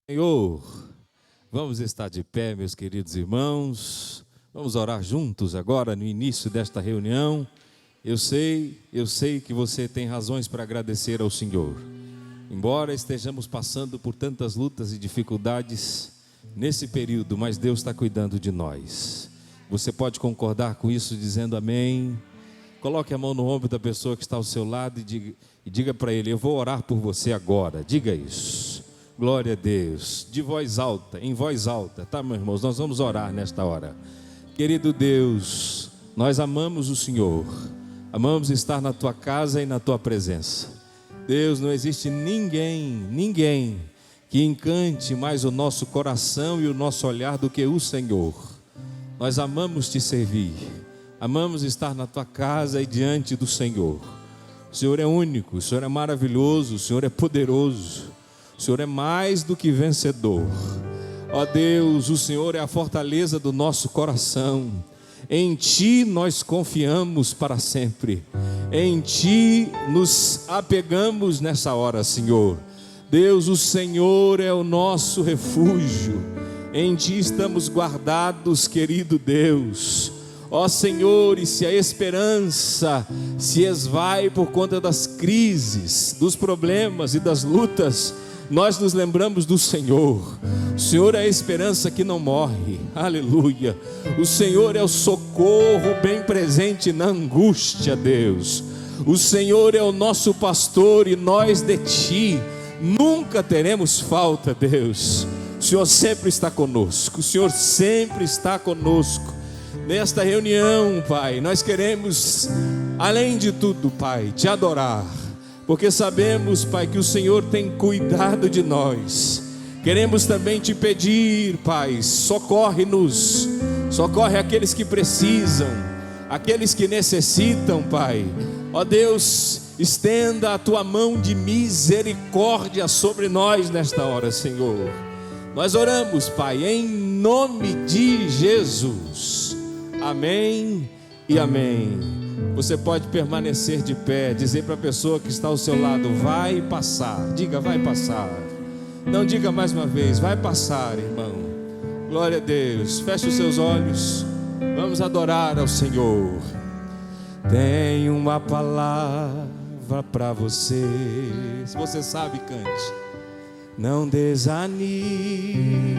Senhor, vamos estar de pé, meus queridos irmãos, vamos orar juntos agora no início desta reunião. Eu sei que você tem razões para agradecer ao Senhor. Embora estejamos passando por tantas lutas e dificuldades nesse período, mas Deus está cuidando de nós. Você pode concordar com isso dizendo amém? Coloque a mão no ombro da pessoa que está ao seu lado e diga para ele: eu vou orar por você agora. Diga isso. Glória a Deus, de voz alta, em voz alta, tá, meus irmãos? Nós vamos orar nesta hora. Querido Deus, nós amamos o Senhor, amamos estar na tua casa e na tua presença. Deus, não existe ninguém que encante mais o nosso coração e o nosso olhar do que o Senhor. Nós amamos te servir, amamos estar na tua casa e diante do Senhor. O Senhor é único, o Senhor é maravilhoso, o Senhor é poderoso. O Senhor é mais do que vencedor. Ó Deus, o Senhor é a fortaleza do nosso coração. Em Ti nós confiamos para sempre. Em Ti nos apegamos nessa hora, Senhor. Deus, o Senhor é o nosso refúgio. Em Ti estamos guardados, querido Deus. Ó Senhor, e se a esperança se esvai por conta das crises, dos problemas e das lutas, nós nos lembramos do Senhor. O Senhor é a esperança que não morre, aleluia. O Senhor é o socorro bem presente na angústia, Deus. O Senhor é o nosso pastor e nós de Ti nunca teremos falta, Deus. O Senhor sempre está conosco, o Senhor sempre está conosco. Nesta reunião, Pai, nós queremos, além de tudo, Pai, Te adorar, porque sabemos, Pai, que o Senhor tem cuidado de nós. Queremos também Te pedir, Pai, socorre-nos, socorre aqueles que precisam, aqueles que necessitam, Pai. Ó Deus, estenda a Tua mão de misericórdia sobre nós nesta hora, Senhor. Nós oramos, Pai, em nome de Jesus. Amém e amém. Você pode permanecer de pé, dizer para a pessoa que está ao seu lado: vai passar. Diga: vai passar. Não, diga mais uma vez: vai passar, irmão. Glória a Deus. Feche os seus olhos, vamos adorar ao Senhor. Tenho uma palavra para você. Se você sabe, cante. Não desanime.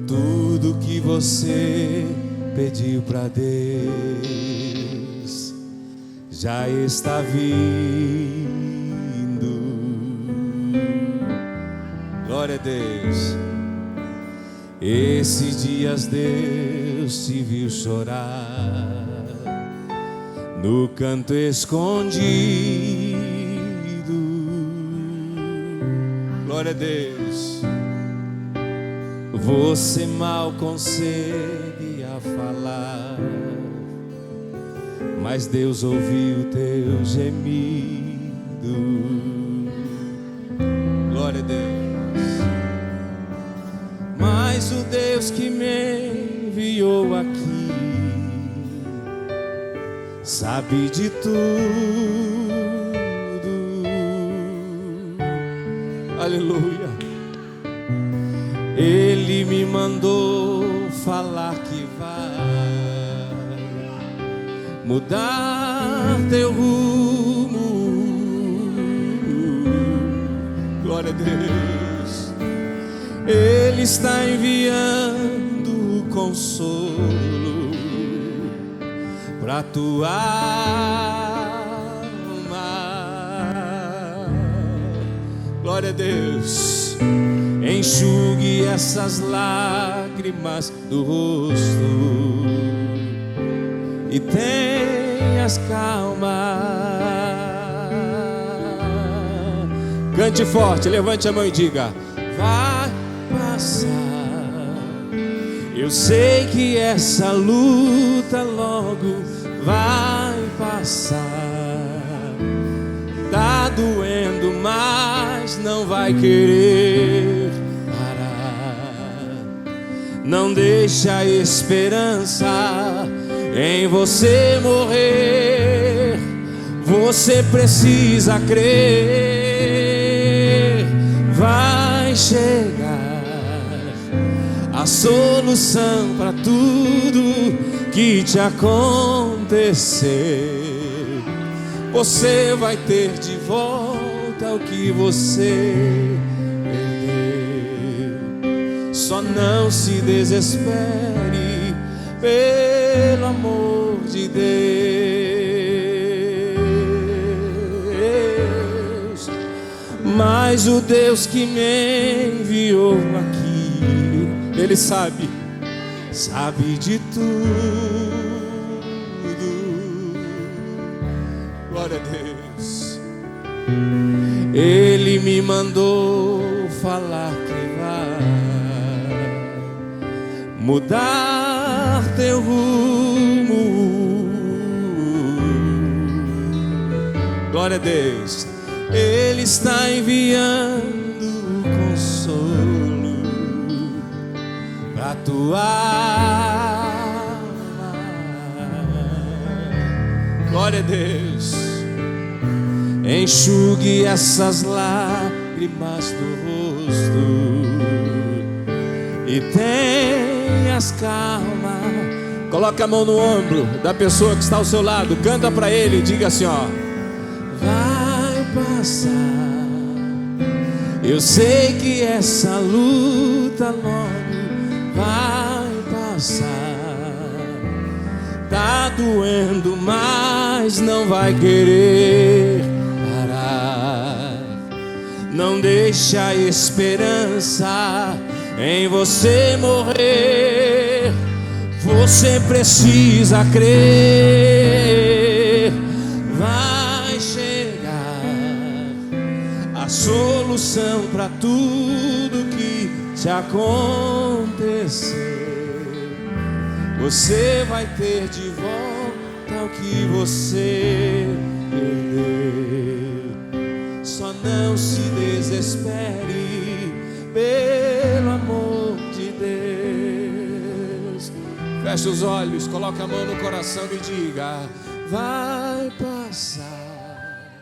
Tudo que você pediu para Deus já está vindo. Glória a Deus. Esses dias Deus te viu chorar no canto escondido. Glória a Deus. Você mal conseguia falar, mas Deus ouviu teu gemido. Glória a Deus. Mas o Deus que me enviou aqui sabe de tudo. Aleluia. Ele me mandou falar que vai mudar teu rumo. Glória a Deus. Ele está enviando consolo para tua alma. Glória a Deus. Enxugue essas lágrimas do rosto e tenhas calma. Cante forte, levante a mão e diga: vai passar. Eu sei que essa luta logo vai passar. Tá doendo, mas não vai querer parar. Não deixa a esperança em você morrer. Você precisa crer, vai chegar a solução para tudo que te acontecer. Você vai ter de volta o que você perdeu. Só não se desespere, pelo amor de Deus. Mas o Deus que me enviou aqui, Ele sabe de tudo. Glória a Deus. Ele me mandou falar que vai mudar teu rumo. Glória a Deus. Ele está enviando consolo para tua alma. Glória a Deus. Enxugue essas lágrimas do rosto e tenhas calma. Coloca a mão no ombro da pessoa que está ao seu lado, canta para ele e diga assim, ó: vai passar. Eu sei que essa luta logo vai passar. Tá doendo, mas não vai querer parar. Não deixa a esperança em você morrer. Você precisa crer, vai chegar a solução para tudo que te acontecer. Você vai ter de volta o que você perdeu. Só não se desespere, pelo amor de Deus. Feche os olhos, coloque a mão no coração e diga: vai passar.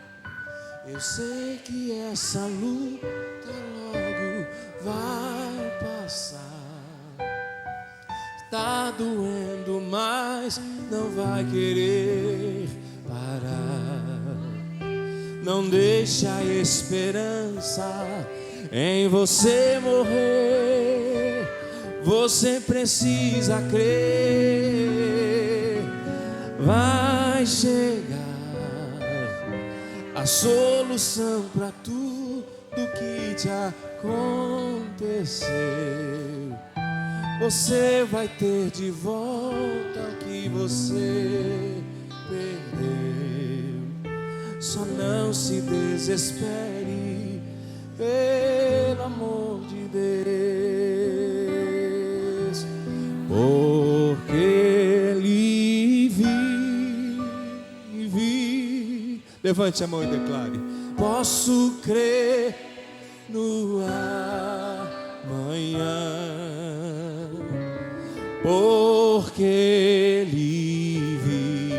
Eu sei que essa luta logo vai passar. Tá doendo, mas não vai querer parar. Não deixa a esperança em você morrer. Você precisa crer, vai chegar a solução para tudo que te aconteceu. Você vai ter de volta o que você perdeu. Só não se desespere, pelo amor de Deus, porque Ele vive. Levante a mão e declare: posso crer no amanhã, porque Ele vive.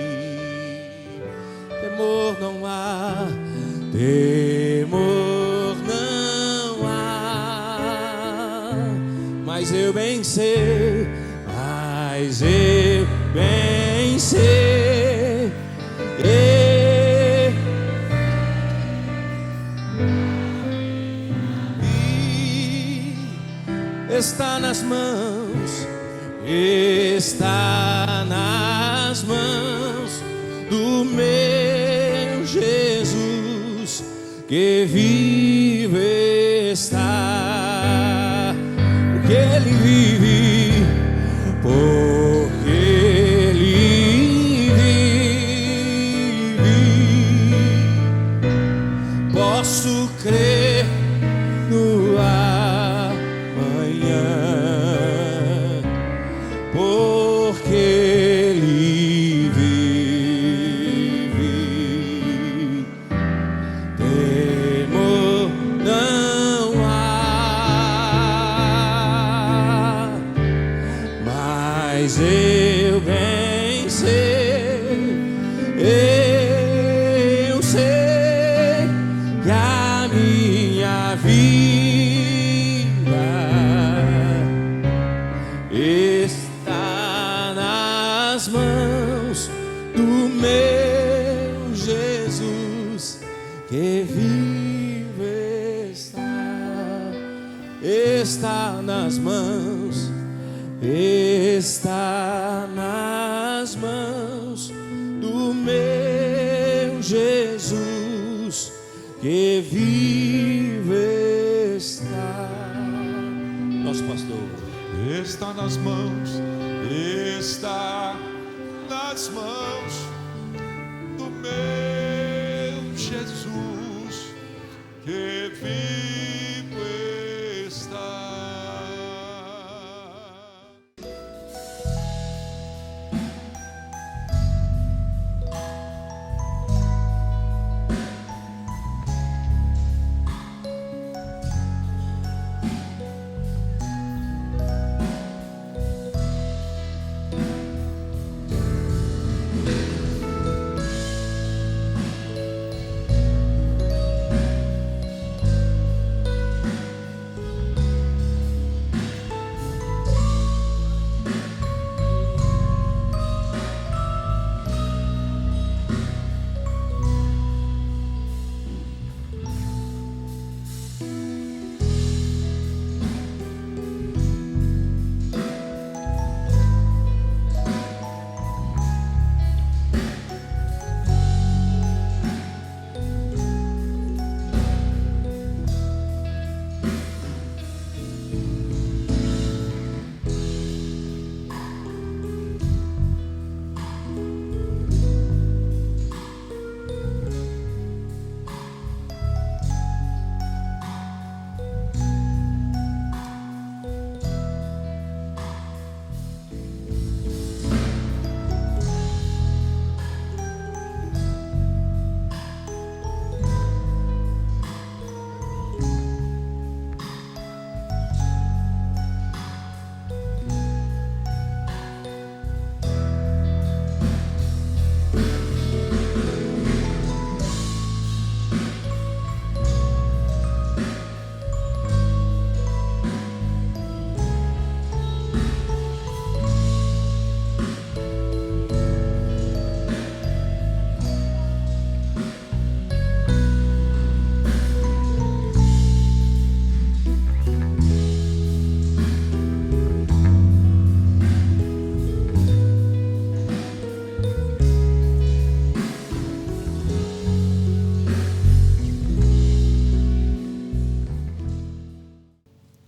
Temor não há, temor não há. Mas eu bem sei, está nas mãos, está nas mãos do meu Jesus, que vive está, porque Ele vive, porque Ele vive. Posso crer no amanhã, porque Ele vive. Temor não está nas mãos, está nas mãos do meu Jesus, que vive está. Nosso pastor. Está nas mãos do meu Jesus, que vivo está.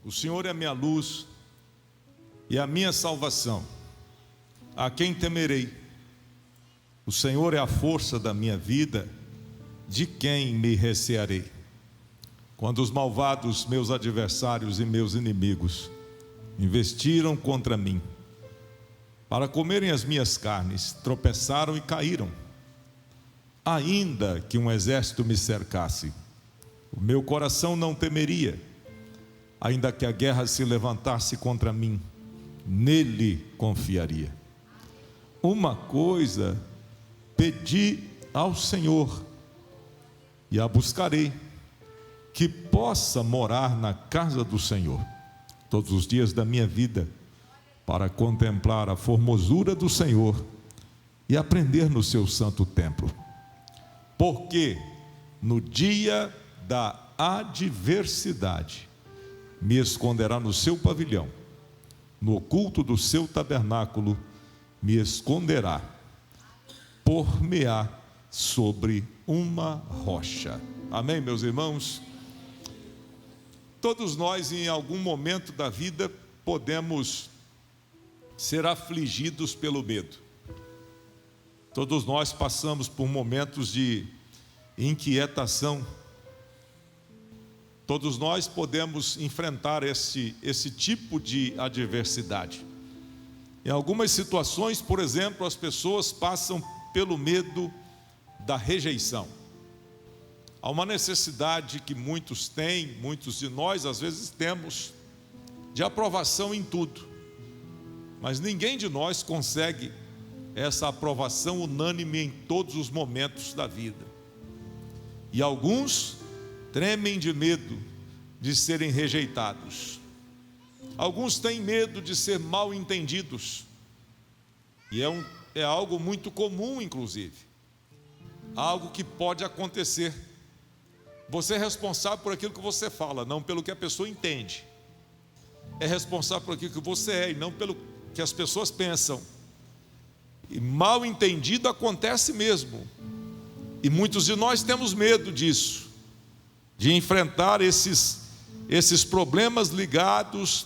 O Senhor é a minha luz e a minha salvação. A quem temerei? O Senhor é a força da minha vida. De quem me recearei? Quando os malvados, meus adversários e meus inimigos, investiram contra mim, para comerem as minhas carnes, tropeçaram e caíram. Ainda que um exército me cercasse, o meu coração não temeria. Ainda que a guerra se levantasse contra mim, nele confiaria. Uma coisa pedi ao Senhor, e a buscarei, que possa morar na casa do Senhor todos os dias da minha vida, para contemplar a formosura do Senhor e aprender no seu santo templo. Porque no dia da adversidade me esconderá no seu pavilhão, no oculto do seu tabernáculo me esconderá, por-me-á sobre uma rocha. Amém, meus irmãos? Todos nós, em algum momento da vida, podemos ser afligidos pelo medo. Todos nós passamos por momentos de inquietação. Todos nós podemos enfrentar esse tipo de adversidade. Em algumas situações, por exemplo, as pessoas passam pelo medo da rejeição. Há uma necessidade que muitos têm, muitos de nós às vezes temos, de aprovação em tudo. Mas ninguém de nós consegue essa aprovação unânime em todos os momentos da vida. E alguns tremem de medo de serem rejeitados. Alguns têm medo de ser mal entendidos. E é algo muito comum, inclusive. Algo que pode acontecer. Você é responsável por aquilo que você fala, não pelo que a pessoa entende. é responsável por aquilo que você é e não pelo que as pessoas pensam. E mal entendido acontece mesmo. E muitos de nós temos medo disso, de enfrentar esses problemas ligados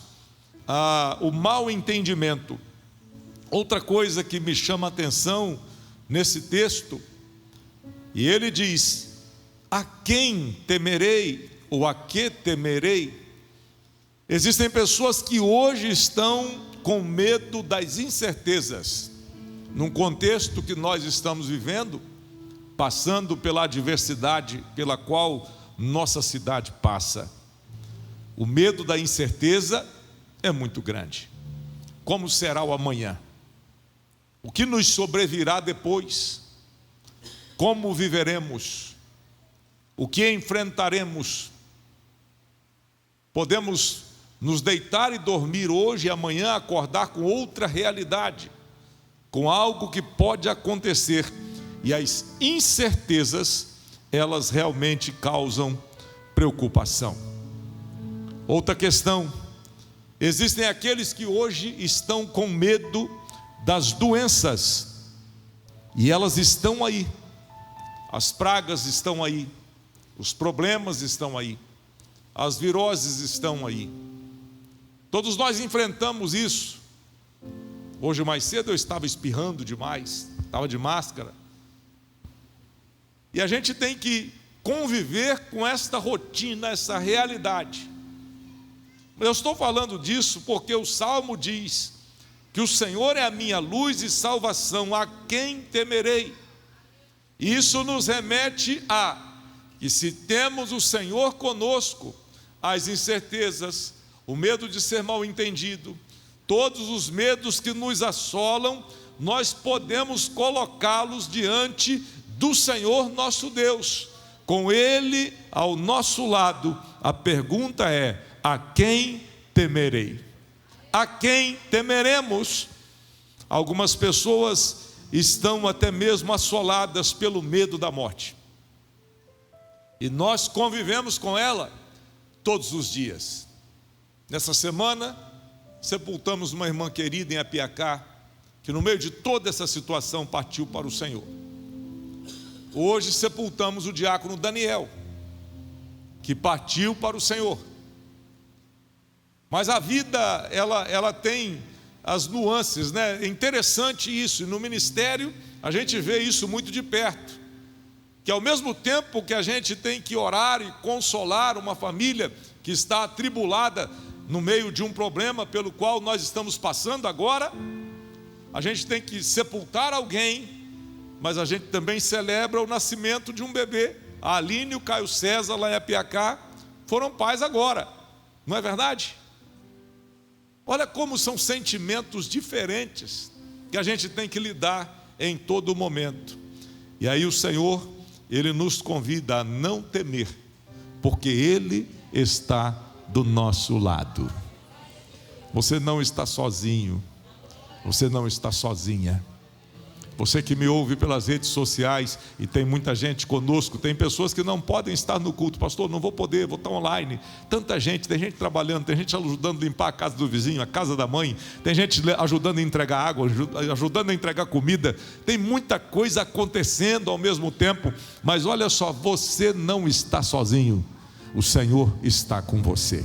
ao mal entendimento. Outra coisa que me chama a atenção nesse texto, e ele diz: a quem temerei, ou a que temerei? Existem pessoas que hoje estão com medo das incertezas, num contexto que nós estamos vivendo, passando pela adversidade pela qual nossa cidade passa. O medo da incerteza é muito grande. Como será o amanhã? O que nos sobrevirá depois? Como viveremos? O que enfrentaremos? Podemos nos deitar e dormir hoje e amanhã acordar com outra realidade, com algo que pode acontecer. E as incertezas, elas realmente causam preocupação. Outra questão: existem aqueles que hoje estão com medo das doenças, e elas estão aí, as pragas estão aí, os problemas estão aí, as viroses estão aí. Todos nós enfrentamos isso. Hoje mais cedo eu estava espirrando demais, estava de máscara. E a gente tem que conviver com esta rotina, essa realidade. Eu estou falando disso porque o Salmo diz que o Senhor é a minha luz e salvação, a quem temerei? Isso nos remete a que, se temos o Senhor conosco, as incertezas, o medo de ser mal entendido, todos os medos que nos assolam, nós podemos colocá-los diante do Senhor nosso Deus. Com Ele ao nosso lado, a pergunta é: a quem temerei? A quem temeremos? Algumas pessoas estão até mesmo assoladas pelo medo da morte, e nós convivemos com ela todos os dias. Nessa semana, sepultamos uma irmã querida em Apiacá, que no meio de toda essa situação partiu para o Senhor. Hoje sepultamos o diácono Daniel, que partiu para o Senhor. Mas a vida, ela tem as nuances, né? É interessante isso, e no ministério a gente vê isso muito de perto, que ao mesmo tempo que a gente tem que orar e consolar uma família que está atribulada no meio de um problema pelo qual nós estamos passando agora, a gente tem que sepultar alguém, mas a gente também celebra o nascimento de um bebê. A Aline e o Caio César, lá em Apiacá, foram pais agora, não é verdade? Olha como são sentimentos diferentes que a gente tem que lidar em todo momento. E aí o Senhor, Ele nos convida a não temer, porque Ele está do nosso lado. Você não está sozinho, você não está sozinha. Você que me ouve pelas redes sociais, e tem muita gente conosco, tem pessoas que não podem estar no culto. Pastor, não vou poder, vou estar online. Tanta gente, tem gente trabalhando, tem gente ajudando a limpar a casa do vizinho, a casa da mãe, tem gente ajudando a entregar água, ajudando a entregar comida, tem muita coisa acontecendo ao mesmo tempo. Mas olha só, você não está sozinho, o Senhor está com você.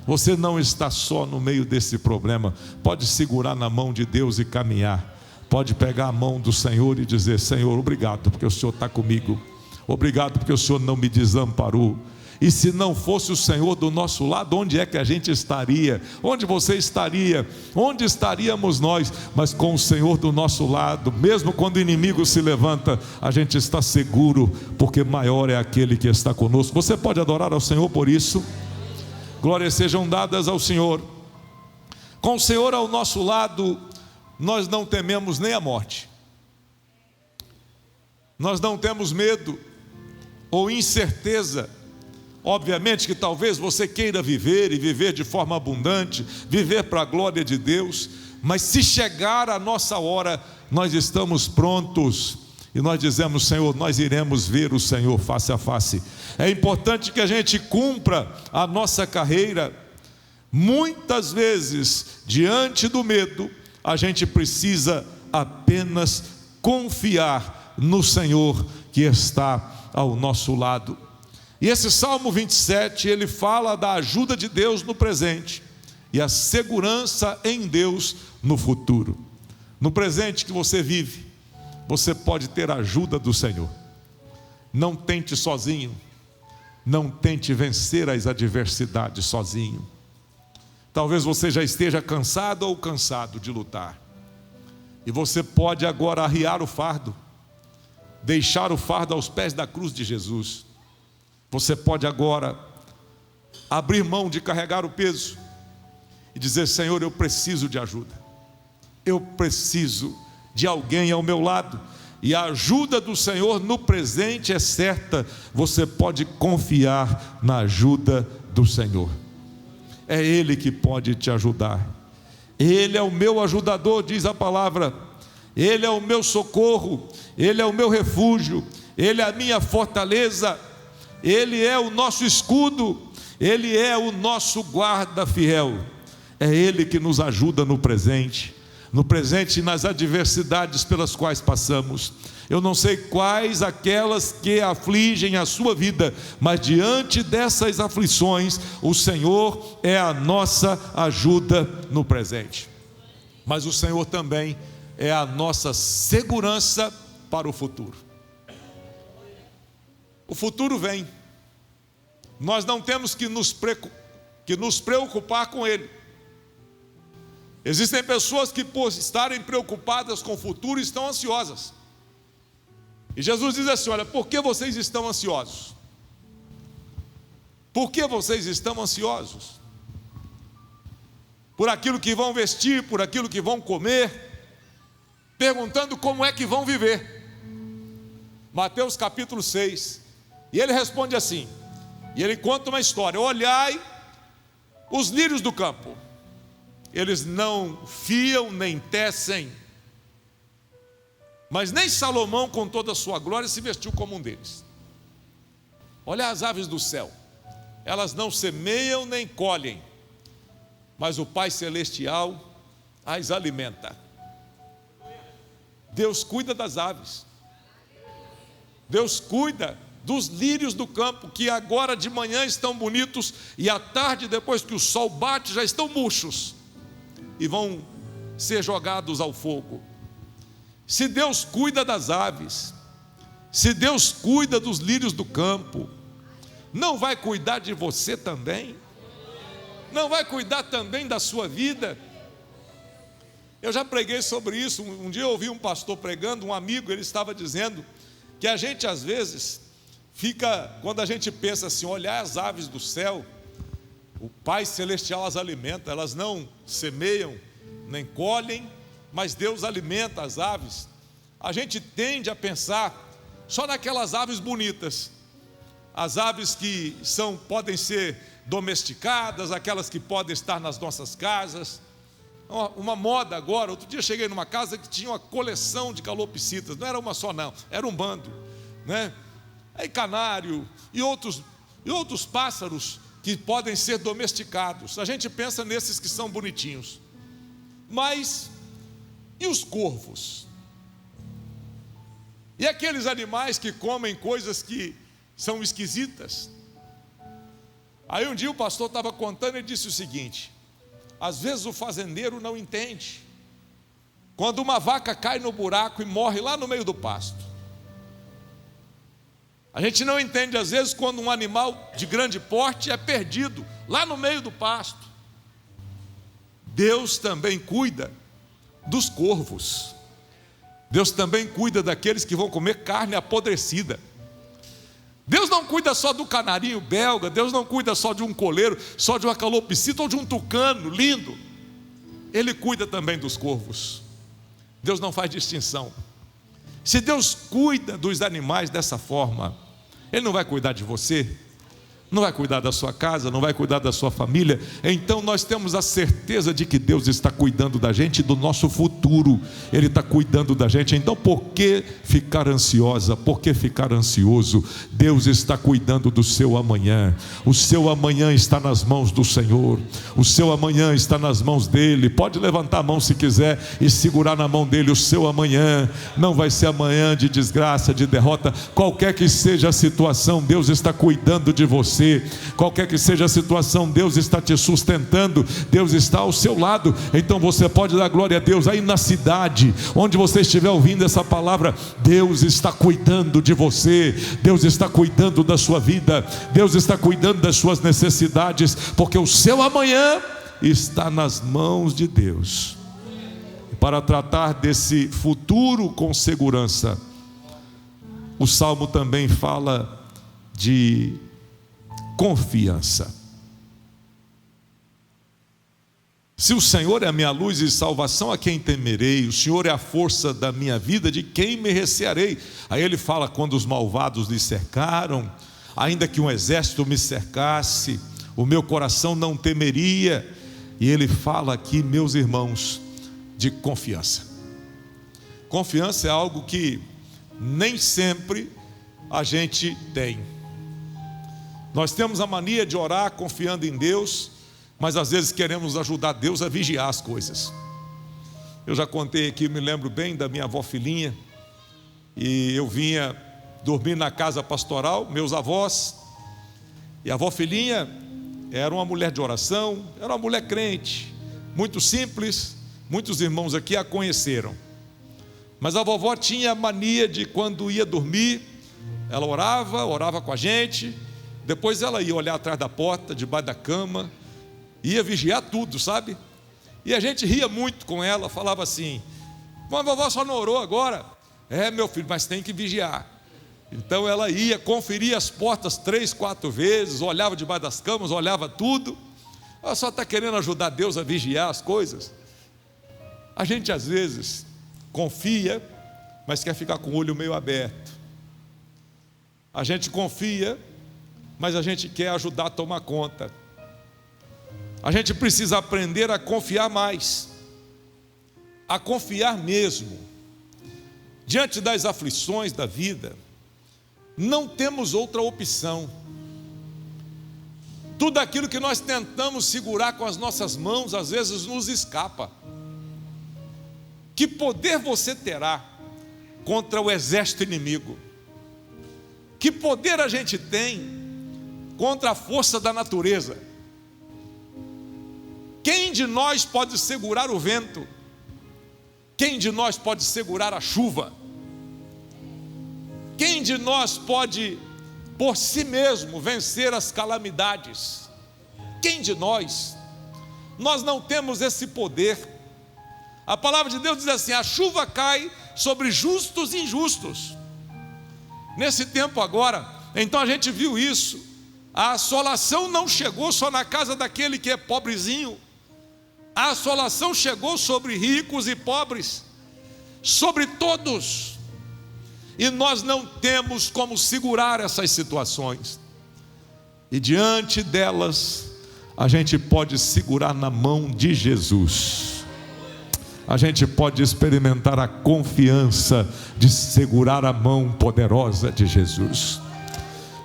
Você não está só no meio desse problema. Pode segurar na mão de Deus e caminhar. Pode pegar a mão do Senhor e dizer: Senhor, obrigado porque o Senhor está comigo, obrigado porque o Senhor não me desamparou. E se não fosse o Senhor do nosso lado, onde é que a gente estaria? Onde você estaria? Onde estaríamos nós? Mas com o Senhor do nosso lado, mesmo quando o inimigo se levanta, a gente está seguro, porque maior é aquele que está conosco. Você pode adorar ao Senhor por isso? Glórias sejam dadas ao Senhor. Com o Senhor ao nosso lado, nós não tememos nem a morte. Nós não temos medo ou incerteza. Obviamente que talvez você queira viver e viver de forma abundante, viver para a glória de Deus, mas se chegar a nossa hora, nós estamos prontos e nós dizemos: Senhor, nós iremos ver o Senhor face a face. É importante que a gente cumpra a nossa carreira, Muitas vezes, diante do medo, a gente precisa apenas confiar no Senhor que está ao nosso lado. E esse Salmo 27, ele fala da ajuda de Deus no presente e a segurança em Deus no futuro. No presente que você vive, você pode ter a ajuda do Senhor. Não tente sozinho, não tente vencer as adversidades sozinho. Talvez você já esteja cansado ou cansado de lutar, e você pode agora arriar o fardo, deixar o fardo aos pés da cruz de Jesus. Você pode agora abrir mão de carregar o peso e dizer: Senhor, eu preciso de ajuda, eu preciso de alguém ao meu lado, e a ajuda do Senhor no presente é certa. Você pode confiar na ajuda do Senhor. É Ele que pode te ajudar. Ele é o meu ajudador, diz a palavra. Ele é o meu socorro, Ele é o meu refúgio, Ele é a minha fortaleza, Ele é o nosso escudo, Ele é o nosso guarda fiel. É Ele que nos ajuda no presente e nas adversidades pelas quais passamos. Eu não sei quais aquelas que afligem a sua vida, mas diante dessas aflições, o Senhor é a nossa ajuda no presente. Mas o Senhor também é a nossa segurança para o futuro. O futuro vem. Nós não temos que nos preocupar com ele. Existem pessoas que, por estarem preocupadas com o futuro, estão ansiosas. E Jesus diz assim: olha, por que vocês estão ansiosos? Por que vocês estão ansiosos? Por aquilo que vão vestir, por aquilo que vão comer, perguntando como é que vão viver. Mateus capítulo 6. E ele responde assim, e ele conta uma história: olhai os lírios do campo, eles não fiam nem tecem, mas nem Salomão com toda a sua glória se vestiu como um deles. Olha as aves do céu, elas não semeiam nem colhem, mas o Pai Celestial as alimenta. Deus cuida das aves, Deus cuida dos lírios do campo, que agora de manhã estão bonitos e à tarde, depois que o sol bate, já estão murchos e vão ser jogados ao fogo. Se Deus cuida das aves, se Deus cuida dos lírios do campo, não vai cuidar de você também? Não vai cuidar também da sua vida? Eu já preguei sobre isso. Um dia eu ouvi um pastor pregando, um amigo, ele estava dizendo que a gente às vezes fica, quando a gente pensa assim, olhar as aves do céu, o Pai Celestial as alimenta, elas não semeiam, nem colhem, mas Deus alimenta as aves. A gente tende a pensar só naquelas aves bonitas, as aves que podem ser domesticadas, aquelas que podem estar nas nossas casas. Uma moda agora, outro dia cheguei numa casa que tinha uma coleção de calopsitas, não era uma só não, era um bando, né? Aí canário e outros pássaros que podem ser domesticados. A gente pensa nesses que são bonitinhos, mas e os corvos? E aqueles animais que comem coisas que são esquisitas? Aí um dia o pastor estava contando e disse o seguinte: às vezes o fazendeiro não entende quando uma vaca cai no buraco e morre lá no meio do pasto. A gente não entende às vezes quando um animal de grande porte é perdido lá no meio do pasto. Deus também cuida dos corvos. Deus também cuida daqueles que vão comer carne apodrecida. Deus não cuida só do canarinho belga, Deus não cuida só de um coleiro, só de uma calopsita ou de um tucano lindo. Ele cuida também dos corvos. Deus não faz distinção. Se Deus cuida dos animais dessa forma, Ele não vai cuidar de você? não vai cuidar da sua casa, não vai cuidar da sua família. Então nós temos a certeza de que Deus está cuidando da gente, do nosso futuro. Ele está cuidando da gente. Então por que ficar ansiosa? Por que ficar ansioso? Deus está cuidando do seu amanhã. O seu amanhã está nas mãos do Senhor. O seu amanhã está nas mãos dele. Pode levantar a mão se quiser e segurar na mão dele. O seu amanhã não vai ser amanhã de desgraça, de derrota. Qualquer que seja a situação, Deus está cuidando de você. Qualquer que seja a situação, Deus está te sustentando, Deus está ao seu lado. Então você pode dar glória a Deus. Aí na cidade, onde você estiver ouvindo essa palavra, Deus está cuidando de você, Deus está cuidando da sua vida, Deus está cuidando das suas necessidades, porque o seu amanhã está nas mãos de Deus. Para tratar desse futuro com segurança, o Salmo também fala de confiança. Se o Senhor é a minha luz e salvação, a quem temerei? O Senhor é a força da minha vida, de quem me recearei? Aí ele fala: quando os malvados lhe cercaram, ainda que um exército me cercasse, o meu coração não temeria. E ele fala aqui, meus irmãos, de confiança. Confiança é algo que nem sempre a gente tem. Nós temos a mania de orar confiando em Deus, mas às vezes queremos ajudar Deus a vigiar as coisas. Eu já contei aqui, me lembro bem da minha avó Filhinha, e eu vinha dormir na casa pastoral, meus avós, e a avó Filhinha era uma mulher de oração, era uma mulher crente, muito simples. Muitos irmãos aqui a conheceram, mas a vovó tinha a mania de, quando ia dormir, ela orava com a gente. Depois ela ia olhar atrás da porta, debaixo da cama, ia vigiar tudo, sabe? E a gente ria muito com ela, falava assim: mas a vovó só não orou agora. É, meu filho, mas tem que vigiar. Então ela ia, conferia as portas 3, 4 vezes, olhava debaixo das camas, olhava tudo. Ela só está querendo ajudar Deus a vigiar as coisas. A gente às vezes confia, mas quer ficar com o olho meio aberto. A gente confia, mas a gente quer ajudar a tomar conta. A gente precisa aprender a confiar mais, a confiar mesmo. Diante das aflições da vida, não temos outra opção. Tudo aquilo que nós tentamos segurar com as nossas mãos, às vezes nos escapa. Que poder você terá contra o exército inimigo? Que poder a gente tem contra a força da natureza? Quem de nós pode segurar o vento? Quem de nós pode segurar a chuva? Quem de nós pode, por si mesmo, vencer as calamidades? Quem de nós? Nós não temos esse poder. A palavra de Deus diz assim: a chuva cai sobre justos e injustos. Nesse tempo agora, então a gente viu isso. A assolação não chegou só na casa daquele que é pobrezinho. A assolação chegou sobre ricos e pobres, sobre todos. E nós não temos como segurar essas situações. E diante delas, a gente pode segurar na mão de Jesus. A gente pode experimentar a confiança de segurar a mão poderosa de Jesus.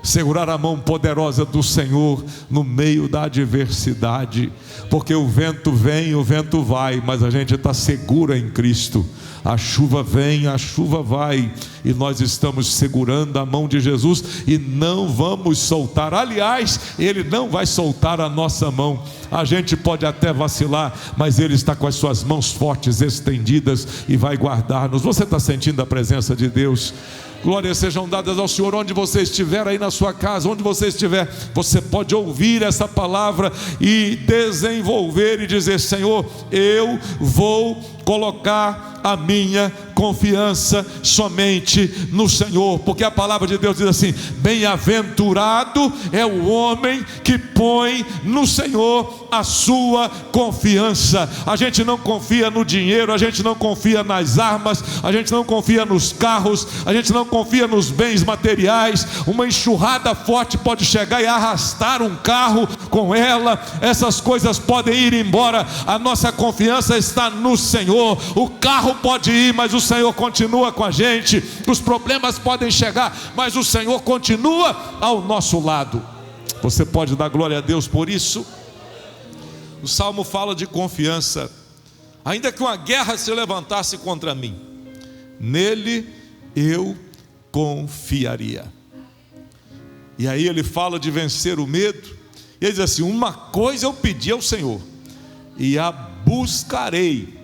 Segurar a mão poderosa do Senhor no meio da adversidade, porque o vento vem, o vento vai, mas a gente está seguro em Cristo. A chuva vem, a chuva vai, e nós estamos segurando a mão de Jesus e não vamos soltar. Aliás, Ele não vai soltar a nossa mão. A gente pode até vacilar, mas Ele está com as suas mãos fortes estendidas e vai guardar-nos. Você está sentindo a presença de Deus? Glórias sejam dadas ao Senhor. Onde você estiver, aí na sua casa, onde você estiver, você pode ouvir essa palavra e desenvolver e dizer: Senhor, eu vou colocar a minha confiança somente no Senhor, porque a palavra de Deus diz assim: bem-aventurado é o homem que põe no Senhor a sua confiança. A gente não confia no dinheiro, a gente não confia nas armas, a gente não confia nos carros, a gente não confia nos bens materiais. Uma enxurrada forte pode chegar e arrastar um carro com ela, essas coisas podem ir embora. A nossa confiança está no Senhor. O carro pode ir, mas o Senhor continua com a gente. Os problemas podem chegar, mas o Senhor continua ao nosso lado. Você pode dar glória a Deus por isso? O Salmo fala de confiança. Ainda que uma guerra se levantasse contra mim, nele eu confiaria. E aí ele fala de vencer o medo. E ele diz assim: uma coisa eu pedi ao Senhor, e a buscarei,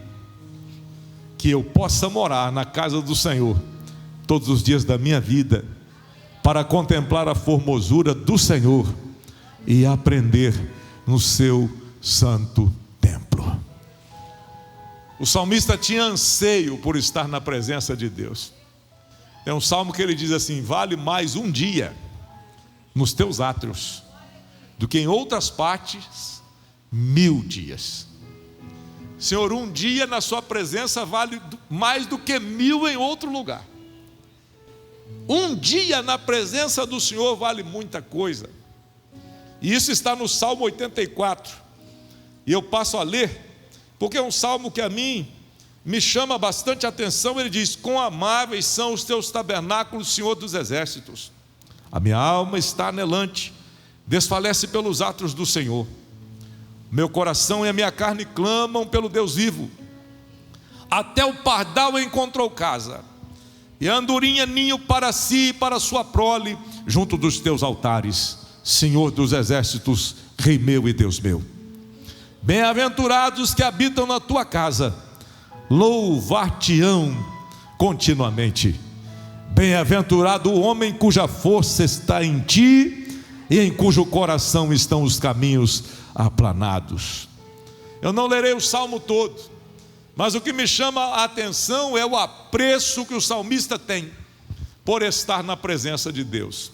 que eu possa morar na casa do Senhor todos os dias da minha vida, para contemplar a formosura do Senhor e aprender no seu santo templo. O salmista tinha anseio por estar na presença de Deus. É um salmo que ele diz assim: vale mais um dia nos teus átrios do que em outras partes 1000 dias. Senhor, um dia na sua presença vale mais do que 1000 em outro lugar. Um dia na presença do Senhor vale muita coisa. E isso está no Salmo 84. E eu passo a ler, porque é um salmo que a mim me chama bastante atenção. Ele diz: quão amáveis são os teus tabernáculos, Senhor dos exércitos. A minha alma está anelante, desfalece pelos atos do Senhor. Meu coração e a minha carne clamam pelo Deus vivo. Até o pardal encontrou casa, e a andorinha ninho para si e para sua prole, junto dos teus altares, Senhor dos exércitos, Rei meu e Deus meu. Bem-aventurados que habitam na tua casa, louvar-te-ão continuamente. Bem-aventurado o homem cuja força está em ti, e em cujo coração estão os caminhos aplanados. Eu não lerei o salmo todo, mas o que me chama a atenção é o apreço que o salmista tem por estar na presença de Deus.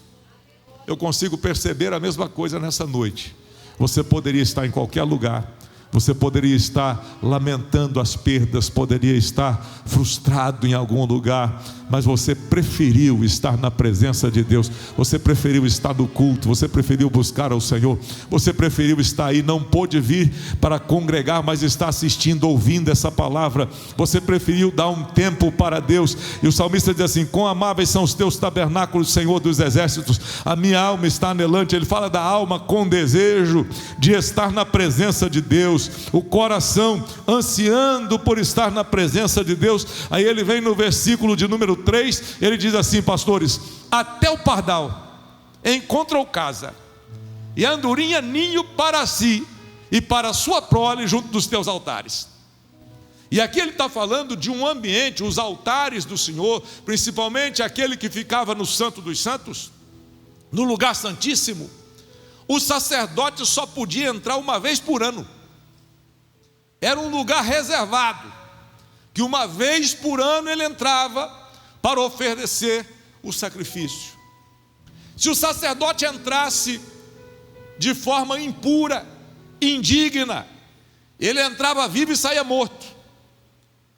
Eu consigo perceber a mesma coisa nessa noite. Você poderia estar em qualquer lugar, você poderia estar lamentando as perdas, poderia estar frustrado em algum lugar, mas você preferiu estar na presença de Deus. Você preferiu estar no culto, você preferiu buscar ao Senhor, você preferiu estar aí. Não pôde vir para congregar, mas está assistindo, ouvindo essa palavra. Você preferiu dar um tempo para Deus. E o salmista diz assim: quão amáveis são os teus tabernáculos, Senhor dos exércitos. A minha alma está anelante. Ele fala da alma com desejo de estar na presença de Deus, o coração ansiando por estar na presença de Deus. Aí ele vem no versículo de número 3, ele diz assim, pastores: até o pardal encontrou casa, e a andorinha ninho para si e para a sua prole junto dos teus altares. E aqui ele está falando de um ambiente, os altares do Senhor, principalmente aquele que ficava no Santo dos Santos, no lugar santíssimo. O sacerdote só podia entrar uma vez por ano. Era um lugar reservado, que uma vez por ano ele entrava para oferecer o sacrifício. Se o sacerdote entrasse de forma impura, indigna, ele entrava vivo e saía morto,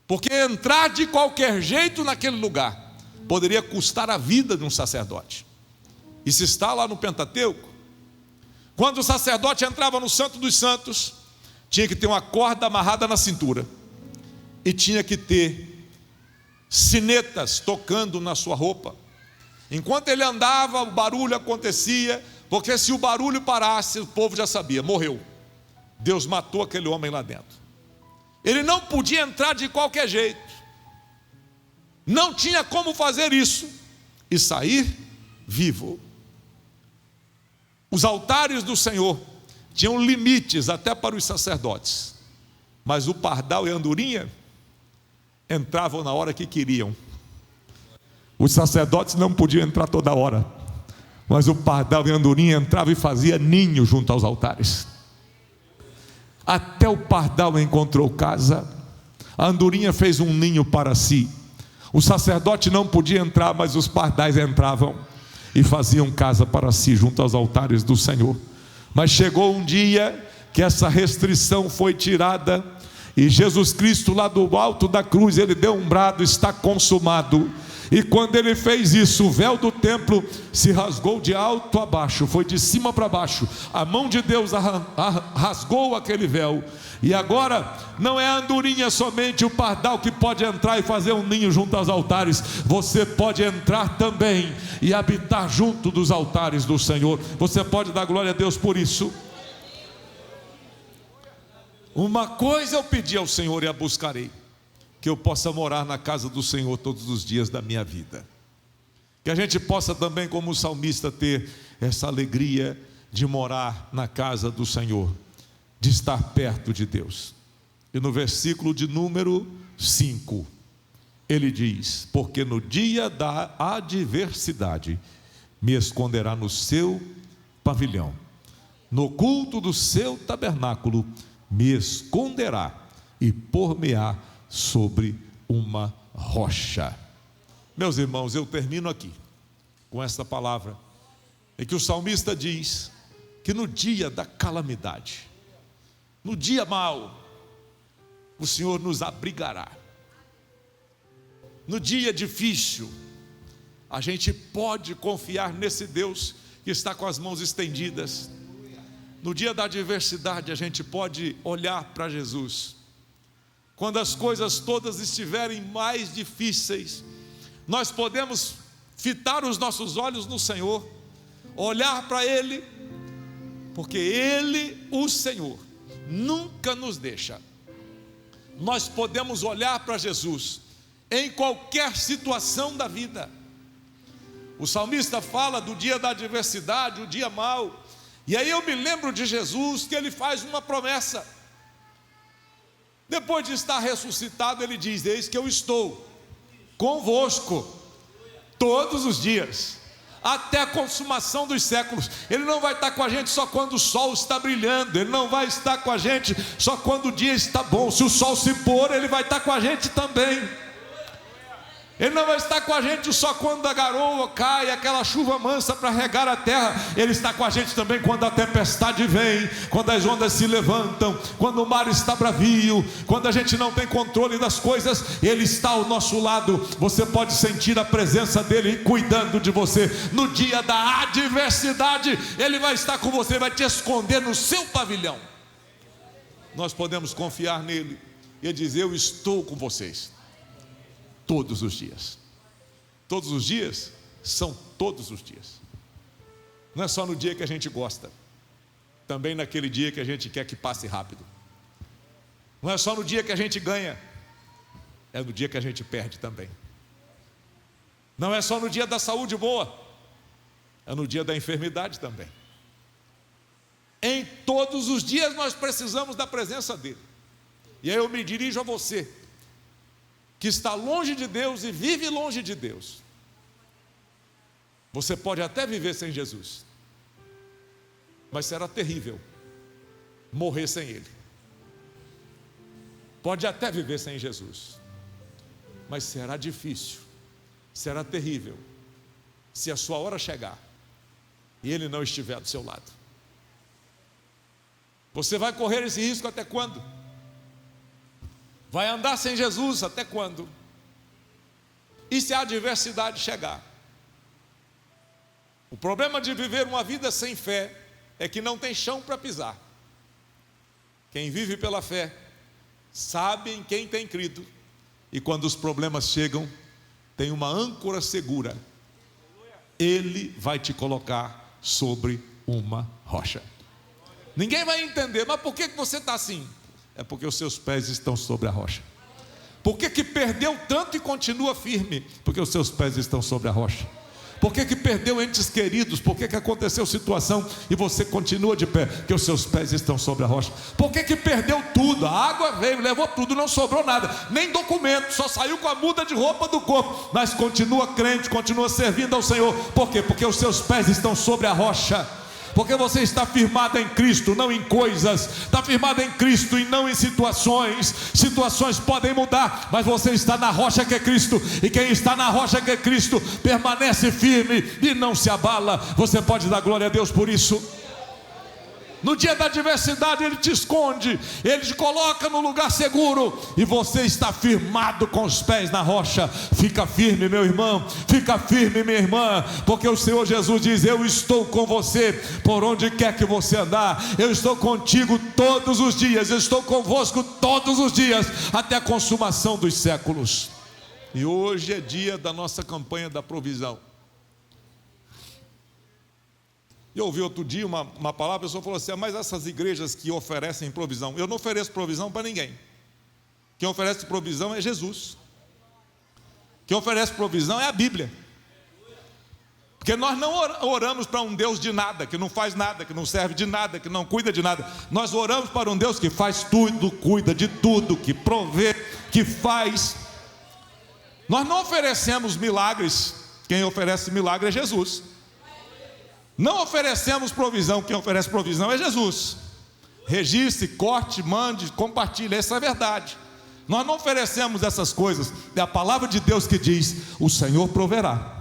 porque entrar de qualquer jeito naquele lugar poderia custar a vida de um sacerdote. Isso está lá no Pentateuco. Quando o sacerdote entrava no Santo dos Santos, tinha que ter uma corda amarrada na cintura, e tinha que ter sinetas tocando na sua roupa. Enquanto ele andava, o barulho acontecia, porque se o barulho parasse, o povo já sabia: morreu, Deus matou aquele homem lá dentro. Ele não podia entrar de qualquer jeito, não tinha como fazer isso e sair vivo. Os altares do Senhor tinham limites até para os sacerdotes, mas o pardal e a andorinha entravam na hora que queriam. Os sacerdotes não podiam entrar toda hora, mas o pardal e a andorinha entrava e fazia ninho junto aos altares. Até o pardal encontrou casa, A andorinha fez um ninho para si. O sacerdote não podia entrar, mas os pardais entravam e faziam casa para si junto aos altares do Senhor. Mas chegou um dia que essa restrição foi tirada, e Jesus Cristo, lá do alto da cruz, ele deu um brado: está consumado. E quando ele fez isso, o véu do templo se rasgou de alto a baixo, foi de cima para baixo. A mão de Deus rasgou aquele véu. E agora não é a andorinha somente, o pardal, que pode entrar e fazer um ninho junto aos altares. Você pode entrar também e habitar junto dos altares do Senhor. Você pode dar glória a Deus por isso. Uma coisa eu pedi ao Senhor e a buscarei: que eu possa morar na casa do Senhor todos os dias da minha vida. Que a gente possa também, como o salmista, ter essa alegria de morar na casa do Senhor, de estar perto de Deus. E no versículo de número 5, ele diz: porque no dia da adversidade me esconderá no seu pavilhão, no culto do seu tabernáculo me esconderá e pôr-me-á sobre uma rocha. Meus irmãos, eu termino aqui com esta palavra, em que o salmista diz que no dia da calamidade, no dia mau, o Senhor nos abrigará. No dia difícil, a gente pode confiar nesse Deus que está com as mãos estendidas. No dia da adversidade, a gente pode olhar para Jesus. Quando as coisas todas estiverem mais difíceis, nós podemos fitar os nossos olhos no Senhor, olhar para Ele, porque Ele, o Senhor, nunca nos deixa. Nós podemos olhar para Jesus em qualquer situação da vida. O salmista fala do dia da adversidade, o dia mau, e aí eu me lembro de Jesus, que ele faz uma promessa. Depois de estar ressuscitado, ele diz: eis que eu estou convosco todos os dias, até a consumação dos séculos. Ele não vai estar com a gente só quando o sol está brilhando, ele não vai estar com a gente só quando o dia está bom. Se o sol se pôr, ele vai estar com a gente também. Ele não vai estar com a gente só quando a garoa cai, aquela chuva mansa para regar a terra. Ele está com a gente também quando a tempestade vem, quando as ondas se levantam, quando o mar está bravio, quando a gente não tem controle das coisas. Ele está ao nosso lado. Você pode sentir a presença dele cuidando de você. No dia da adversidade, ele vai estar com você, vai te esconder no seu pavilhão. Nós podemos confiar nele. Ele diz: eu estou com vocês todos os dias. Todos os dias são todos os dias. Não é só no dia que a gente gosta, também naquele dia que a gente quer que passe rápido. Não é só no dia que a gente ganha, é no dia que a gente perde também. Não é só no dia da saúde boa, é no dia da enfermidade também. Em todos os dias nós precisamos da presença dele. E aí eu me dirijo a você que está longe de Deus e vive longe de Deus. Você pode até viver sem Jesus, mas será terrível morrer sem Ele. Pode até viver sem Jesus, mas será difícil, será terrível, se a sua hora chegar e Ele não estiver do seu lado. Você vai correr esse risco até quando? Vai andar sem Jesus até quando? E se a adversidade chegar? O problema de viver uma vida sem fé é que não tem chão para pisar. Quem vive pela fé sabe em quem tem crido, e quando os problemas chegam, tem uma âncora segura. Ele vai te colocar sobre uma rocha. Ninguém vai entender: mas por que você está assim? É porque os seus pés estão sobre a rocha. Por que perdeu tanto e continua firme? Porque os seus pés estão sobre a rocha. Por que perdeu entes queridos? Por que aconteceu situação e você continua de pé? Porque os seus pés estão sobre a rocha. Por que perdeu tudo? A água veio, levou tudo, não sobrou nada, nem documento, só saiu com a muda de roupa do corpo, mas continua crente, continua servindo ao Senhor. Por quê? Porque os seus pés estão sobre a rocha. porque você está firmado em Cristo, não em coisas. Está firmado em Cristo e não em situações. Situações podem mudar, mas você está na rocha que é Cristo, e quem está na rocha que é Cristo permanece firme e não se abala. Você pode dar glória a Deus por isso? No dia da adversidade Ele te esconde, Ele te coloca no lugar seguro, e você está firmado com os pés na rocha. Fica firme, meu irmão, fica firme, minha irmã, porque o Senhor Jesus diz: eu estou com você por onde quer que você andar. Eu estou contigo todos os dias, eu estou convosco todos os dias, até a consumação dos séculos. E hoje é dia da nossa campanha da provisão. Eu ouvi outro dia uma palavra, a pessoa falou assim: mas essas igrejas que oferecem provisão, eu não ofereço provisão para ninguém. Quem oferece provisão é Jesus. Quem oferece provisão é a Bíblia. Porque nós não oramos para um Deus de nada, que não faz nada, que não serve de nada, que não cuida de nada. Nós oramos para um Deus que faz tudo, cuida de tudo, que provê, que faz. Nós não oferecemos milagres. Quem oferece milagre é Jesus. Não oferecemos provisão, quem oferece provisão é Jesus. Registre, corte, mande, compartilhe, essa é a verdade. Nós não oferecemos essas coisas. É a palavra de Deus que diz: o Senhor proverá.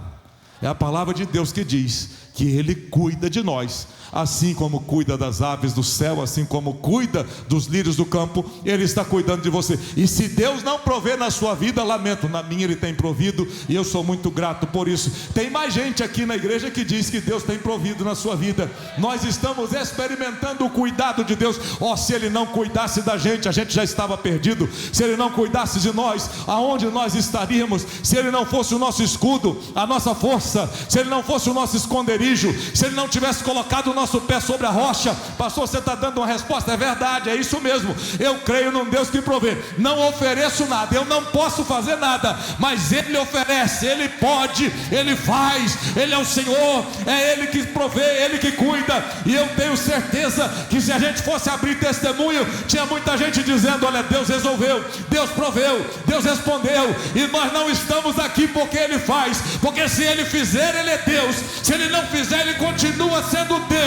É a palavra de Deus que diz que Ele cuida de nós, assim como cuida das aves do céu, assim como cuida dos lírios do campo, Ele está cuidando de você. E se Deus não prover na sua vida, lamento, na minha Ele tem provido, e eu sou muito grato por isso. Tem mais gente aqui na igreja que diz que Deus tem provido na sua vida. Nós estamos experimentando o cuidado de Deus. Se Ele não cuidasse da gente, a gente já estava perdido. Se Ele não cuidasse de nós, aonde nós estaríamos? Se Ele não fosse o nosso escudo, a nossa força, se Ele não fosse o nosso esconderijo, se Ele não tivesse colocado o nosso pé sobre a rocha. Pastor, você está dando uma resposta? É verdade, é isso mesmo. Eu creio num Deus que provê. Não ofereço nada, eu não posso fazer nada, mas Ele oferece, Ele pode, Ele faz. Ele é o Senhor, é Ele que provê, Ele que cuida. E eu tenho certeza que se a gente fosse abrir testemunho, tinha muita gente dizendo: olha, Deus resolveu, Deus proveu, Deus respondeu. E nós não estamos aqui porque Ele faz, porque se Ele fizer, Ele é Deus. Se Ele não fizer, Ele continua sendo Deus.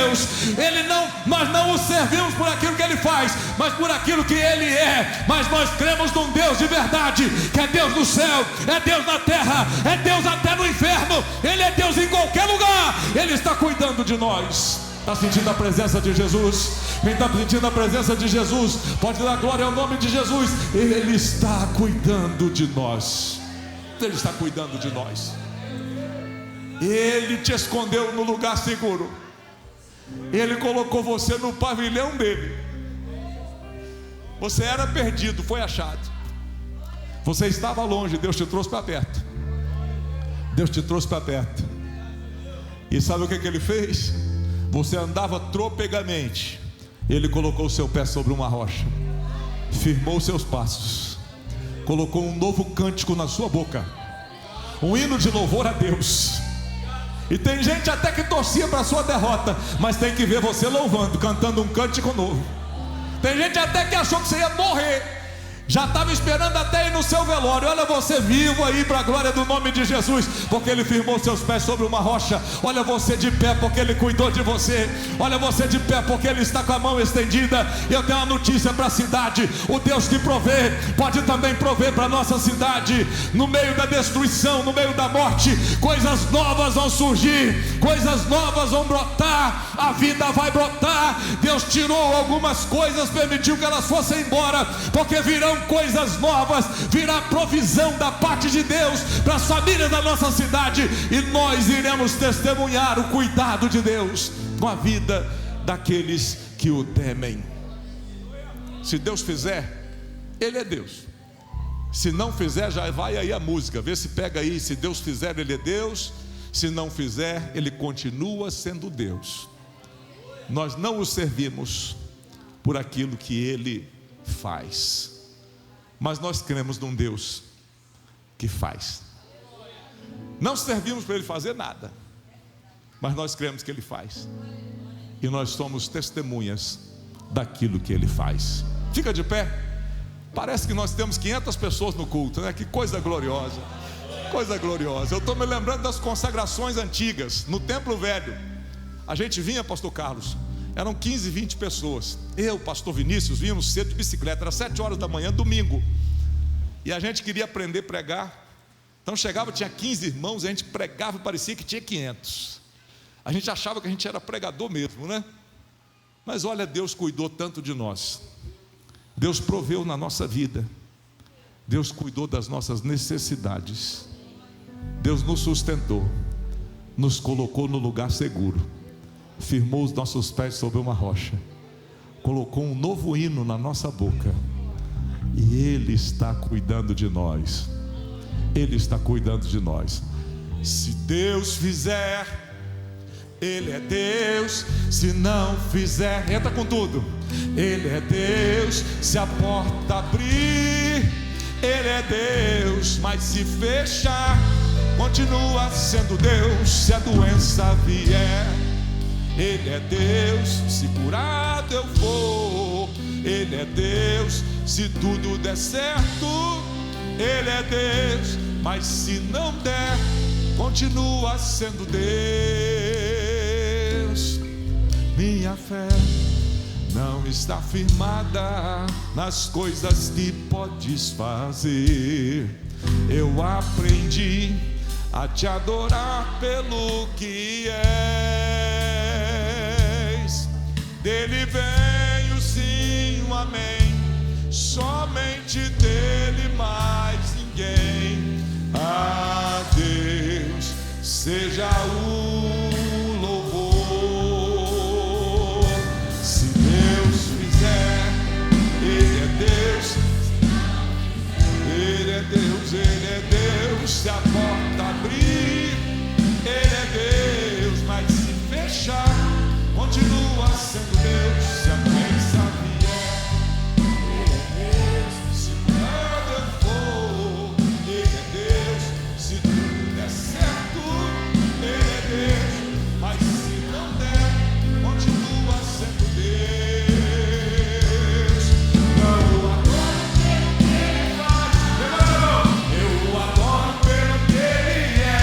Nós não o servimos por aquilo que Ele faz, mas por aquilo que Ele é. Mas nós cremos num Deus de verdade, que é Deus no céu, é Deus na terra, é Deus até no inferno. Ele é Deus em qualquer lugar. Ele está cuidando de nós. Está sentindo a presença de Jesus? Quem está sentindo a presença de Jesus pode dar glória ao nome de Jesus. Ele está cuidando de nós. Ele está cuidando de nós. Ele te escondeu no lugar seguro. Ele colocou você no pavilhão dele. Você era perdido, foi achado. Você estava longe, Deus te trouxe para perto. Deus te trouxe para perto. E sabe o que Ele fez? Você andava tropegamente, Ele colocou o seu pé sobre uma rocha, firmou os seus passos, colocou um novo cântico na sua boca, um hino de louvor a Deus. E tem gente até que torcia para a sua derrota, mas tem que ver você louvando, cantando um cântico novo. Tem gente até que achou que você ia morrer, já estava esperando até ir no seu velório. Olha você vivo aí para a glória do nome de Jesus, porque Ele firmou seus pés sobre uma rocha. Olha você de pé porque Ele cuidou de você. Olha você de pé porque Ele está com a mão estendida. E eu tenho uma notícia para a cidade: o Deus que provê pode também prover para a nossa cidade. No meio da destruição, no meio da morte, coisas novas vão surgir, coisas novas vão brotar, a vida vai brotar. Deus tirou algumas coisas, permitiu que elas fossem embora, porque virão coisas novas, virá provisão da parte de Deus para as famílias da nossa cidade, e nós iremos testemunhar o cuidado de Deus com a vida daqueles que o temem. Se Deus fizer, Ele é Deus. Se não fizer, já vai aí a música, vê se pega aí. Se Deus fizer, Ele é Deus. Se não fizer, Ele continua sendo Deus. Nós não o servimos por aquilo que Ele faz, mas nós cremos num Deus que faz. Não servimos para Ele fazer nada, mas nós cremos que Ele faz, e nós somos testemunhas daquilo que Ele faz. Fica de pé. Parece que nós temos 500 pessoas no culto, né? Que coisa gloriosa, coisa gloriosa. Eu estou me lembrando das consagrações antigas, no templo velho. a gente vinha, pastor Carlos, eram 15, 20 pessoas. Eu, pastor Vinícius, vínhamos cedo de bicicleta, era 7 horas da manhã, domingo. E a gente queria aprender a pregar. Então chegava, tinha 15 irmãos, a gente pregava e parecia que tinha 500. A gente achava que a gente era pregador mesmo, né? Mas olha, Deus cuidou tanto de nós. Deus proveu na nossa vida. Deus cuidou das nossas necessidades. Deus nos sustentou, nos colocou no lugar seguro, firmou os nossos pés sobre uma rocha, colocou um novo hino na nossa boca. E Ele está cuidando de nós. Ele está cuidando de nós. Se Deus fizer, Ele é Deus. Se não fizer, entra com tudo. Ele é Deus. Se a porta abrir, Ele é Deus. Mas se fechar, continua sendo Deus. Se a doença vier, Ele é Deus. Se curado eu for, Ele é Deus. Se tudo der certo, Ele é Deus. Mas se não der, continua sendo Deus. Minha fé não está firmada nas coisas que podes fazer. Eu aprendi a te adorar pelo que és. Dele vem o sim, o amém. Somente dele, mais ninguém. A Deus seja o louvor. Se Deus fizer, Ele é Deus. Ele é Deus, Ele é Deus. Se a porta abrir, Ele é Deus. Mas se fechar, continua sendo Deus. Se a doença vier, Ele é Deus. Se nada eu for, Ele é Deus. Se tudo der certo, Ele é Deus. Mas se não der, continua sendo Deus. Não adoro pelo que Ele faz. Eu adoro pelo que Ele é.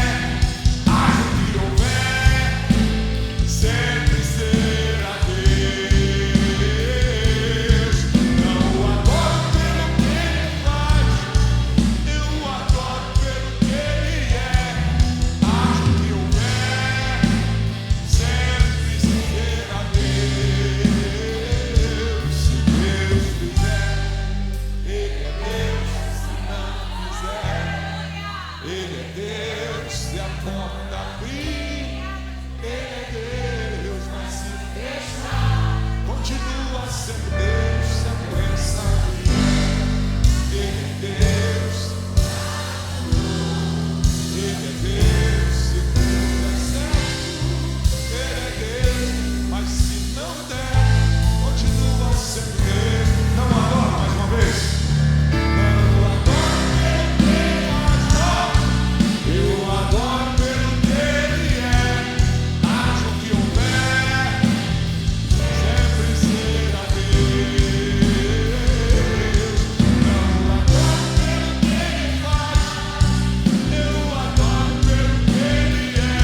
Acho que houver, sempre será Deus. Não adoro pelo que Ele faz. Eu adoro pelo que Ele é. Acho que houver, sempre será Deus. Se Deus fizer, Ele é Deus. Se não fizer, Ele é Deus. Se a porta abrir, Ele é Deus. Mas se fechar, continua sendo Deus. Se a doença vier, Ele é Deus. Ele é Deus. Se tudo der certo, Ele é Deus. Mas se não der, continua sendo Deus. Não adoro mais uma vez. Não adoro pelo que Ele faz, eu adoro pelo que Ele é. Acho que houver, sempre será Deus. Não adoro pelo que Ele faz, eu adoro pelo que Ele é.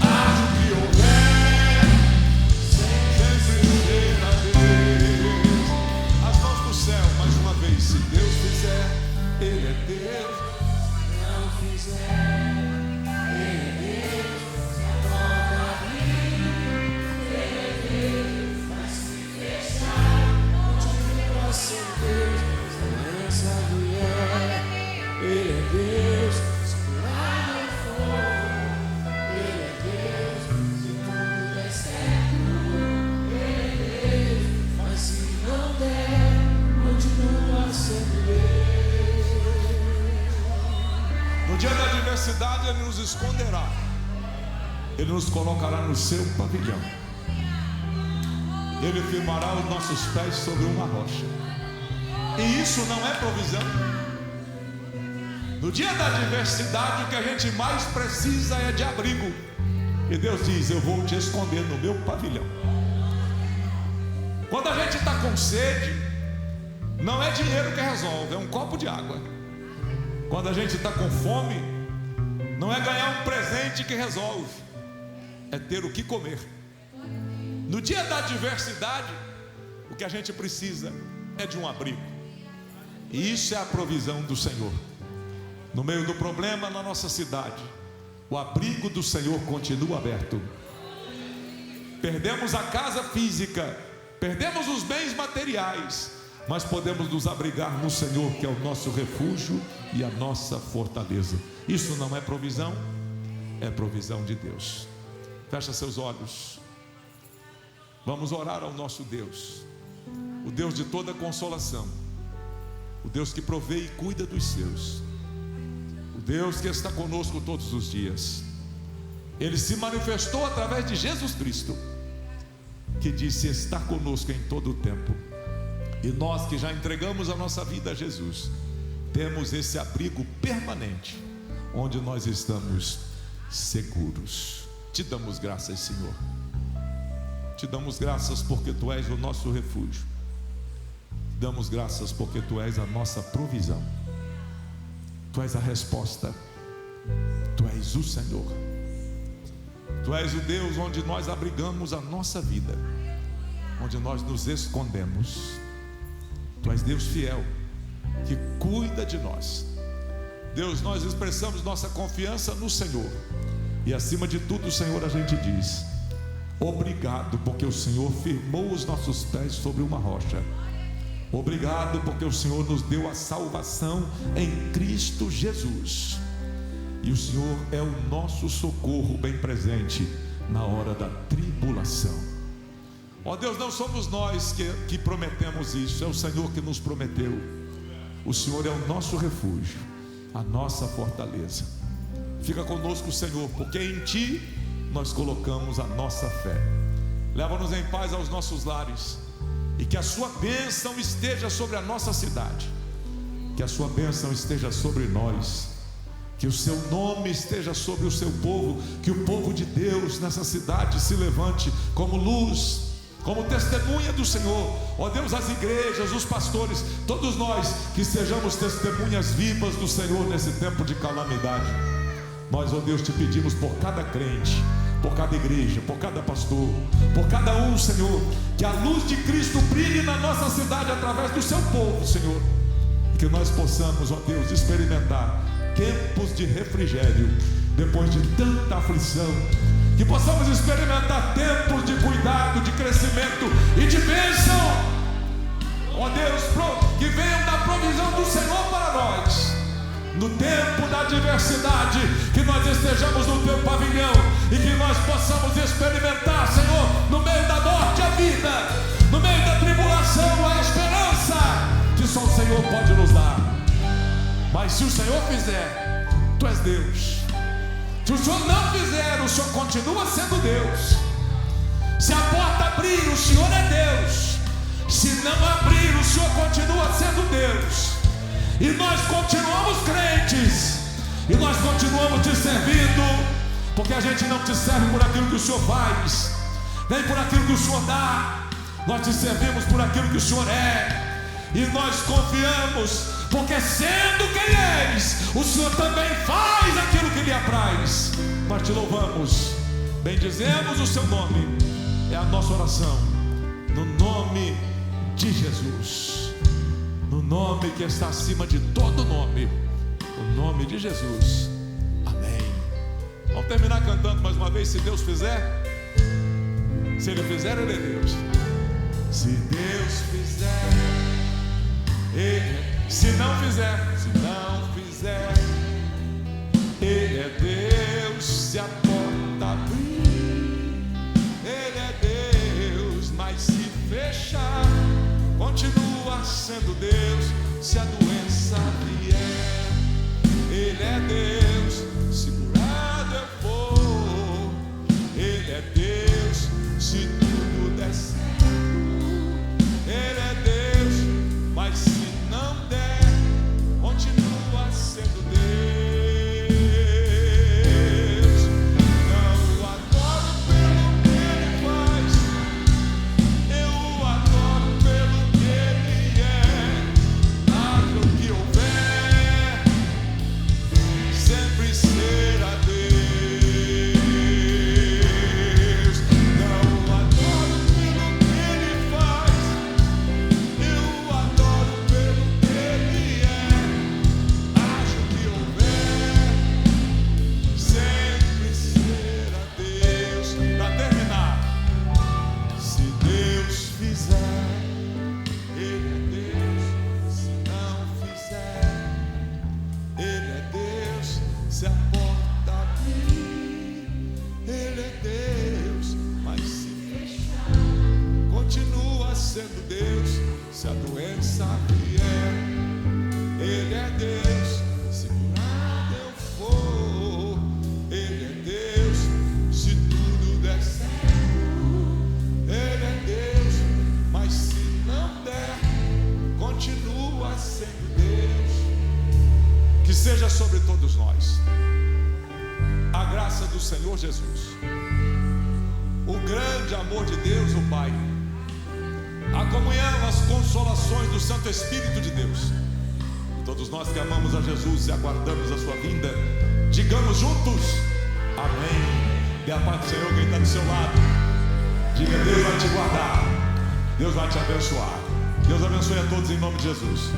Acho que houver, sempre será Deus. As mãos do céu, mais uma vez. Se Deus fizer, Ele é Deus. Não fizer, Ele é Deus. Se a porta abrir, Ele é Deus. Mas se fechar, continua sendo Deus. Se a doença vier, Ele é Deus. Se curado eu for, Ele é Deus. Se tudo der certo, Ele é Deus. Mas se não der, continua sendo Deus. No dia da adversidade, Ele nos esconderá. Ele nos colocará no seu pavilhão. Ele firmará os nossos pés sobre uma rocha. E isso não é provisão. No dia da adversidade, o que a gente mais precisa é de abrigo. E Deus diz: eu vou te esconder no meu pavilhão. Quando a gente está com sede, não é dinheiro que resolve, é um copo de água. Quando a gente está com fome, não é ganhar um presente que resolve, é ter o que comer. No dia da adversidade, o que a gente precisa é de um abrigo. E isso é a provisão do Senhor. No meio do problema na nossa cidade, o abrigo do Senhor continua aberto. Perdemos a casa física, perdemos os bens materiais, mas podemos nos abrigar no Senhor, que é o nosso refúgio e a nossa fortaleza. Isso não é provisão, é provisão de Deus. Fecha seus olhos. Vamos orar ao nosso Deus, o Deus de toda consolação, o Deus que provê e cuida dos seus, o Deus que está conosco todos os dias. Ele se manifestou através de Jesus Cristo, que disse estar conosco em todo o tempo. E nós que já entregamos a nossa vida a Jesus, temos esse abrigo permanente, onde nós estamos seguros. Te damos graças, Senhor. Te damos graças porque Tu és o nosso refúgio. Te damos graças porque Tu és a nossa provisão. Tu és a resposta. Tu és o Senhor. Tu és o Deus onde nós abrigamos a nossa vida, onde nós nos escondemos. Tu és Deus fiel, que cuida de nós. Deus, nós expressamos nossa confiança no Senhor. E acima de tudo, Senhor, a gente diz: obrigado, porque o Senhor firmou os nossos pés sobre uma rocha. Obrigado, porque o Senhor nos deu a salvação em Cristo Jesus. E o Senhor é o nosso socorro bem presente na hora da tribulação. Ó Deus, não somos nós que prometemos isso, é o Senhor que nos prometeu. O Senhor é o nosso refúgio, a nossa fortaleza. Fica conosco, Senhor, porque em Ti nós colocamos a nossa fé. Leva-nos em paz aos nossos lares, e que a Sua bênção esteja sobre a nossa cidade, que a Sua bênção esteja sobre nós, que o Seu nome esteja sobre o Seu povo, que o povo de Deus nessa cidade se levante como luz, como testemunha do Senhor. Ó Deus, as igrejas, os pastores, todos nós que sejamos testemunhas vivas do Senhor nesse tempo de calamidade. Nós, ó Deus, te pedimos por cada crente, por cada igreja, por cada pastor, por cada um, Senhor, que a luz de Cristo brilhe na nossa cidade através do Seu povo, Senhor, e que nós possamos, ó Deus, experimentar tempos de refrigério depois de tanta aflição, que possamos experimentar tempos de cuidado, de crescimento e de bênção, ó Deus, que venham da provisão do Senhor para nós. No tempo da adversidade, que nós estejamos no Teu pavilhão e que nós possamos experimentar, Senhor, no meio da morte a vida, no meio da tribulação a esperança que só o Senhor pode nos dar. Mas se o Senhor fizer, Tu és Deus. Se o Senhor não fizer, o Senhor continua sendo Deus. Se a porta abrir, o Senhor é Deus. Se não abrir, o Senhor continua sendo Deus. E nós continuamos crentes, e nós continuamos te servindo, porque a gente não te serve por aquilo que o Senhor faz, nem por aquilo que o Senhor dá. Nós te servimos por aquilo que o Senhor é, e nós confiamos, porque sendo quem és, o Senhor também faz aquilo que lhe apraz. Nós te louvamos, bendizemos o Seu nome. É a nossa oração, no nome de Jesus, no nome que está acima de todo nome, o nome de Jesus. Amém. Vamos terminar cantando mais uma vez. Se Deus fizer, se Ele fizer, Ele é Deus. Se Deus fizer, Ele é. Se não fizer, Ele é Deus. Se a porta abrir, Ele é Deus. Mas se fechar, continua sendo Deus. Se a doença vier, Ele é Deus. Se curado eu for, Ele é Deus. Se tudo der certo, Ele é Deus. Mas se não der, continua sendo Deus. Não o adoro pelo que Ele faz, eu o adoro pelo que Ele é. vier, Ele é Deus. Se por nada eu for, Ele é Deus. Se tudo der certo, Ele é Deus. Mas se não der, continua sendo Deus. Que seja sobre todos nós a graça do Senhor Jesus, o grande amor de Deus, o Pai, a comunhão, as consolações do Santo Espírito de Deus. E todos nós que amamos a Jesus e aguardamos a sua vinda, digamos juntos: amém. E a paz do Senhor, quem está do seu lado, diga: Deus vai te guardar, Deus vai te abençoar. Deus abençoe a todos em nome de Jesus.